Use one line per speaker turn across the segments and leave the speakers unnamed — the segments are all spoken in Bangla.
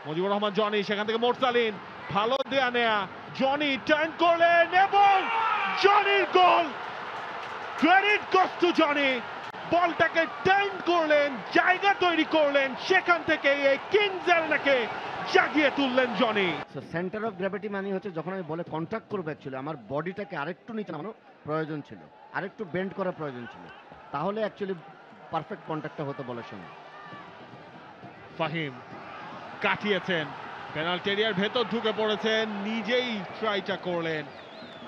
মুজিবুর রহমান জনি, সেখান থেকে মোরসালিন, ভালো দেয়া নেয়া, জনি টার্ন করলেন এবং জনির গোল। Credit goes to Johnny. বলটাকে টার্ন করলেন, জায়গা তৈরি করলেন, সেখান থেকে এই কিংস এলেনাকে জাগিয়ে তুললেন জনি।
সেন্টার অফ গ্র্যাভিটি মানে হচ্ছে যখন আমি বলে কন্ট্যাক্ট করবো, অ্যাকচুয়ালি আমার বডিটাকে আরেকটু নিচে নামানো প্রয়োজন ছিল, আরেকটু বেন্ড করা প্রয়োজন ছিল, তাহলে অ্যাকচুয়ালি পারফেক্ট কন্ট্যাক্টটা হতো বলের সঙ্গে।
ফাহিম কাটিয়েছেন, পেনাল্টি এরিয়ার ভেতর ঢুকে পড়েছেন, নিজেই ট্রাইটা করলেন,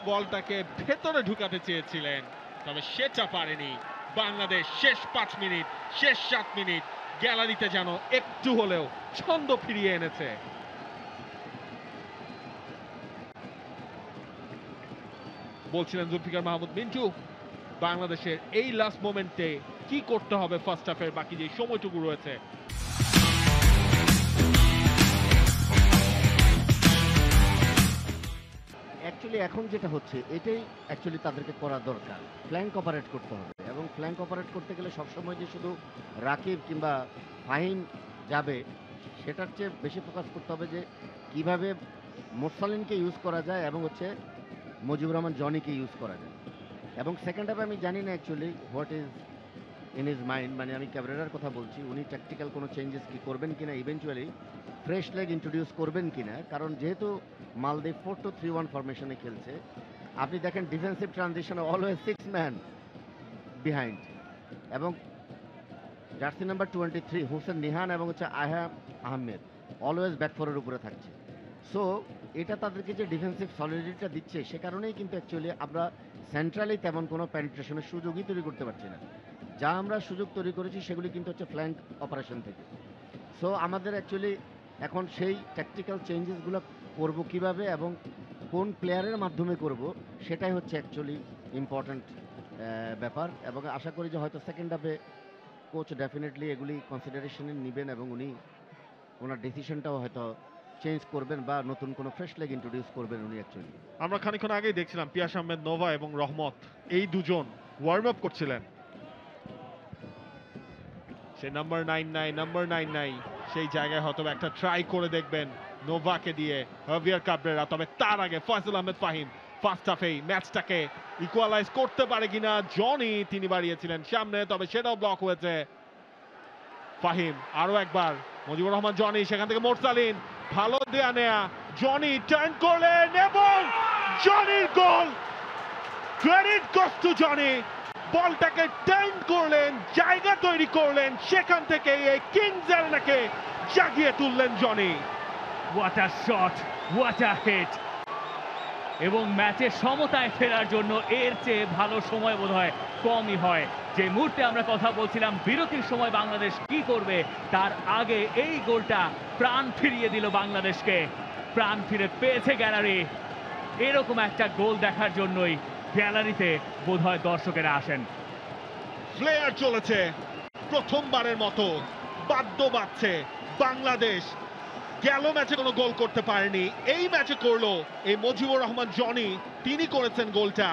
বলটাকে ভেতরে ঢুকাতে চেয়েছিলেন, তবে সেটা পারেনি বাংলাদেশ। শেষ 5 মিনিট, শেষ 7 মিনিট গ্যালারিতে যেন একটু হলেও ছন্দ ফিরিয়ে এনেছে। বলছিলেন জুলফিকার মাহমুদ মিন্টু, বাংলাদেশের এই লাস্ট মোমেন্টে কি করতে হবে ফার্স্ট হাফের বাকি যে সময়টুকু রয়েছে।
অ্যাকচুয়ালি এখন যেটা হচ্ছে এটাই অ্যাকচুয়ালি তাদেরকে করা দরকার, ফ্ল্যাঙ্ক অপারেট করতে হবে, এবং ফ্ল্যাঙ্ক অপারেট করতে গেলে সবসময় যে শুধু রাকিব কিংবা ফাহিম যাবে সেটার চেয়ে বেশি ফোকাস করতে হবে যে কিভাবে মোরসালিনকে ইউজ করা যায় এবং হচ্ছে মুজিবুর রহমান জনিকে ইউজ করা যায়। এবং সেকেন্ড হাফে আমি জানি না actually what is in his mind, মানে আমি ক্যাবরেরার কথা বলছি, উনি ট্যাকটিক্যাল কোনো চেঞ্জেস কি করবেন কিনা, ইভেন্চুয়ালি ফ্রেশ লেগ ইন্ট্রোডিউস করবেন কিনা, কারণ যেহেতু মালদ্বীপ 4-2-3-1 ফরমেশনে খেলছে, আপনি দেখেন ডিফেন্সিভ ট্রানজিশনে অলওয়েজ 6 ম্যান বিহাইন্ড, এবং জার্সি নাম্বার 23 হোসেন নিহান এবং হচ্ছে আহা আহমেদ অলওয়েজ ব্যাক ফোরের উপরে থাকছে। সো এটা তাদেরকে যে ডিফেন্সিভ সলিডিটিটা দিচ্ছে সে কারণেই কিন্তু অ্যাকচুয়ালি আমরা সেন্ট্রালি তেমন কোনো পেনিট্রেশনের সুযোগই তৈরি করতে পারছি না। যা আমরা সুযোগ তৈরি করেছি সেগুলি কিন্তু হচ্ছে ফ্ল্যাঙ্ক অপারেশন থেকে। সো আমাদের অ্যাকচুয়ালি এখন সেই ট্যাকটিক্যাল চেঞ্জেসগুলো করব কিভাবে এবং কোন প্লেয়ারের মাধ্যমে করব, সেটাই হচ্ছে অ্যাকচুয়ালি ইম্পর্ট্যান্ট ব্যাপার। এবং আশা করি যে হয়তো সেকেন্ড হাফে কোচ ডেফিনেটলি এগুলি কনসিডারেশনে নেবেন এবং উনি ওনার ডিসিশনটাও হয়তো চেঞ্জ করবেন বা নতুন কোনো ফ্রেশ লেগ ইন্ট্রোডিউস করবেন উনি অ্যাকচুয়ালি।
আমরা খানিকক্ষণ আগেই দেখছিলাম পিয়াস আহমেদ নোভা এবং রহমত এই দুজন ওয়ার্ম আপ করছিলেন। সে নাম্বার 9 সেই জায়গায় হয়তো একটা ট্রাই করে দেখবেন নোভাকে দিয়ে হাভিয়ার কাবরেরা, তবে তার আগে ফয়সাল আহমেদ ফাহিম ফার্স্ট হাফেই ম্যাচটাকে ইকুয়ালাইজ করতে পারে কিনা। জনি তিনি বাড়িয়েছিলেন সামনে, তবে সেটাও ব্লক হয়েছে। ফাহিম আরো একবার, মুজিবুর রহমান জনি, সেখান থেকে মোরসালিন, ভালো দেয়া নেয়া, জনি টার্ন করলেন এবং জনির গোল। Credit goes to Johnny. বলটাকে টার্ন করলেন, জায়গা তৈরি করলেন, সেখান থেকে এই কিংস এলেনাকে জাগিয়ে তুললেন Johnny.
What a shot, what a hit! এবং ম্যাচের সমতায় ফেরার জন্য এর চেয়ে ভালো সময় বোধহয় কমই হয়। যে মুহূর্তে আমরা কথা বলছিলাম বিরতির সময় বাংলাদেশ কি করবে, তার আগে এই গোলটা প্রাণ ফিরিয়ে দিল বাংলাদেশকে। প্রাণ ফিরে পেয়েছে গ্যালারি। এরকম একটা গোল দেখার জন্যই গ্যালারিতে বোধহয় দর্শকেরা আসেন।
ফ্লেয়ার চলেছে প্রথমবারের মতো, বাদ্য বাজছে। বাংলাদেশ গেল ম্যাচে কোনো গোল করতে পারেনি, এই ম্যাচে করলো এই মুজিবুর রহমান জনি, তিনি করেছেন গোলটা।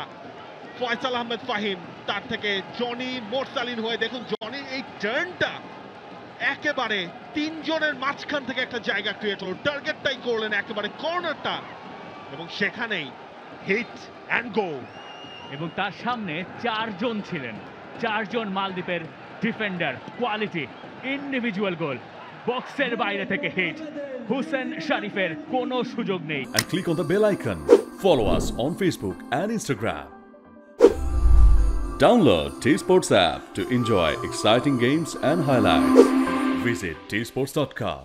ফয়সাল আহমেদ ফাহিম, তার থেকে জনি মোরসালিন হয়ে দেখুন জনির এই টার্নটা একেবারে তিনজনের মাঝখান থেকে একটা জায়গা ক্রিয়েট হলো, টার্গেটটাই করলেন একেবারে কর্নারটা, এবং সেখানেই হিট অ্যান্ড গোল।
এবং তার সামনে 4 জন ছিলেন, 4 জন মালদ্বীপের ডিফেন্ডার, কোয়ালিটি, ইন্ডিভিজুয়াল গোল। বক্সের বাইরে থেকে হিট, হুসেন শরীফের কোনো সুযোগ নেই।
And click on the bell icon. Follow us on Facebook and Instagram. Download T-Sports app to enjoy exciting games and highlights. Visit tsports.com.